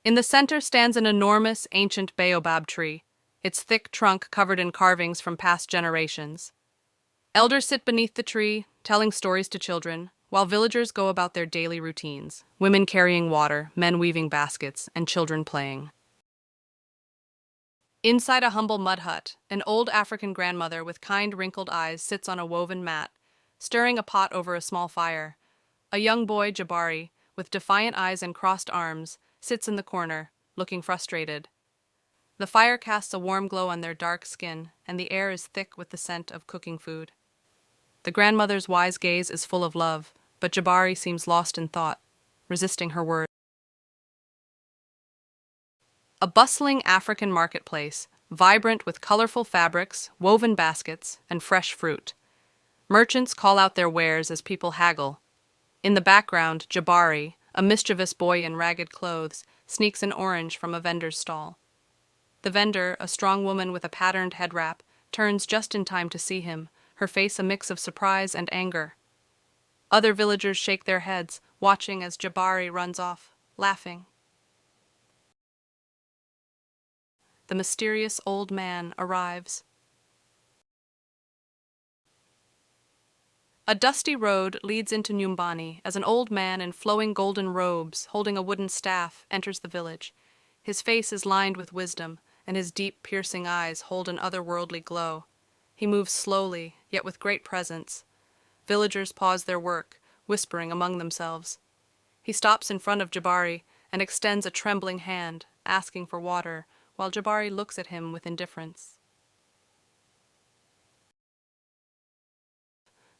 In the center stands an enormous, ancient baobab tree, its thick trunk covered in carvings from past generations. Elders sit beneath the tree, telling stories to children, while villagers go about their daily routines, women carrying water, men weaving baskets, and children playing. Inside a humble mud hut, an old African grandmother with kind wrinkled eyes sits on a woven mat, stirring a pot over a small fire. A young boy, Jabari, with defiant eyes and crossed arms, sits in the corner, looking frustrated. The fire casts a warm glow on their dark skin, and the air is thick with the scent of cooking food. The grandmother's wise gaze is full of love, but Jabari seems lost in thought, resisting her words. A bustling African marketplace, vibrant with colorful fabrics, woven baskets, and fresh fruit. Merchants call out their wares as people haggle. In the background, Jabari, a mischievous boy in ragged clothes, sneaks an orange from a vendor's stall. The vendor, a strong woman with a patterned head wrap, turns just in time to see him, her face a mix of surprise and anger. Other villagers shake their heads, watching as Jabari runs off, laughing. The mysterious old man arrives. A dusty road leads into Nyumbani as an old man in flowing golden robes, holding a wooden staff, enters the village. His face is lined with wisdom, and his deep, piercing eyes hold an otherworldly glow. He moves slowly, yet with great presence. Villagers pause their work, whispering among themselves. He stops in front of Jabari and extends a trembling hand, asking for water, while Jabari looks at him with indifference.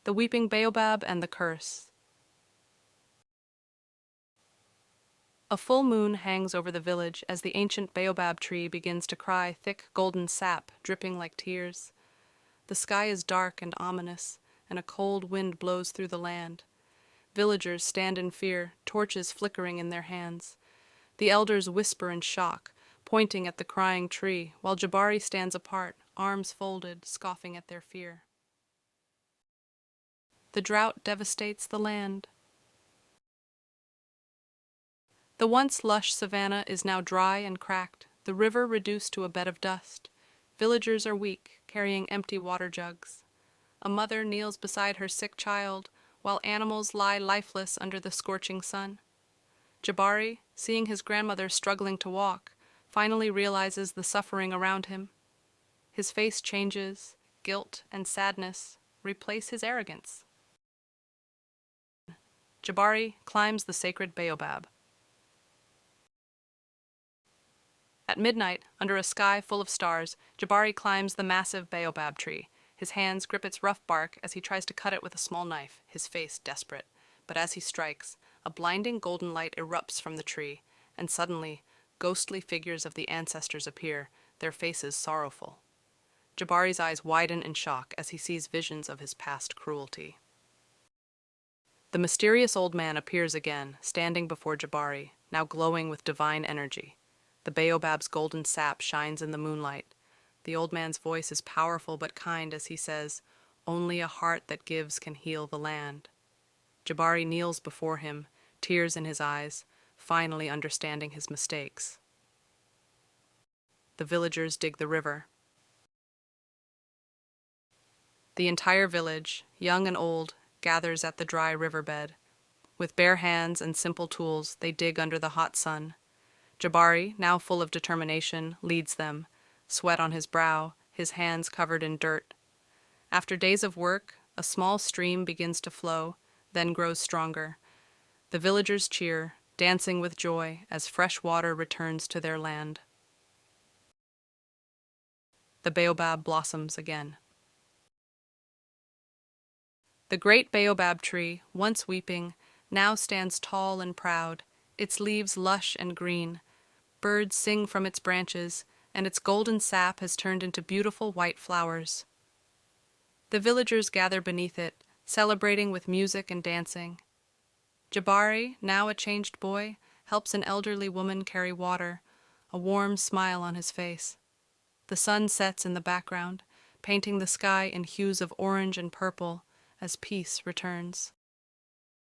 The Weeping Baobab and the Curse. A full moon hangs over the village as the ancient baobab tree begins to cry thick golden sap dripping like tears. The sky is dark and ominous, and a cold wind blows through the land. Villagers stand in fear, torches flickering in their hands. The elders whisper in shock, pointing at the crying tree, while Jabari stands apart, arms folded, scoffing at their fear. The drought devastates the land. The once lush savannah is now dry and cracked, the river reduced to a bed of dust. Villagers are weak, carrying empty water jugs. A mother kneels beside her sick child, while animals lie lifeless under the scorching sun. Jabari, seeing his grandmother struggling to walk, finally realizes the suffering around him. His face changes, guilt and sadness replace his arrogance. Jabari climbs the sacred baobab. At midnight, under a sky full of stars, Jabari climbs the massive baobab tree. His hands grip its rough bark as he tries to cut it with a small knife, his face desperate. But as he strikes, a blinding golden light erupts from the tree, and suddenly, ghostly figures of the ancestors appear, their faces sorrowful. Jabari's eyes widen in shock as he sees visions of his past cruelty. The mysterious old man appears again, standing before Jabari, now glowing with divine energy. The baobab's golden sap shines in the moonlight. The old man's voice is powerful but kind as he says, "Only a heart that gives can heal the land." Jabari kneels before him, tears in his eyes, finally understanding his mistakes. The villagers dig the river. The entire village, young and old, gathers at the dry riverbed. With bare hands and simple tools, they dig under the hot sun. Jabari, now full of determination, leads them, sweat on his brow, his hands covered in dirt. After days of work, a small stream begins to flow, then grows stronger. The villagers cheer, dancing with joy as fresh water returns to their land. The baobab blossoms again. The great baobab tree, once weeping, now stands tall and proud, its leaves lush and green. Birds sing from its branches, and its golden sap has turned into beautiful white flowers. The villagers gather beneath it, celebrating with music and dancing. Jabari, now a changed boy, helps an elderly woman carry water, a warm smile on his face. The sun sets in the background, painting the sky in hues of orange and purple as peace returns.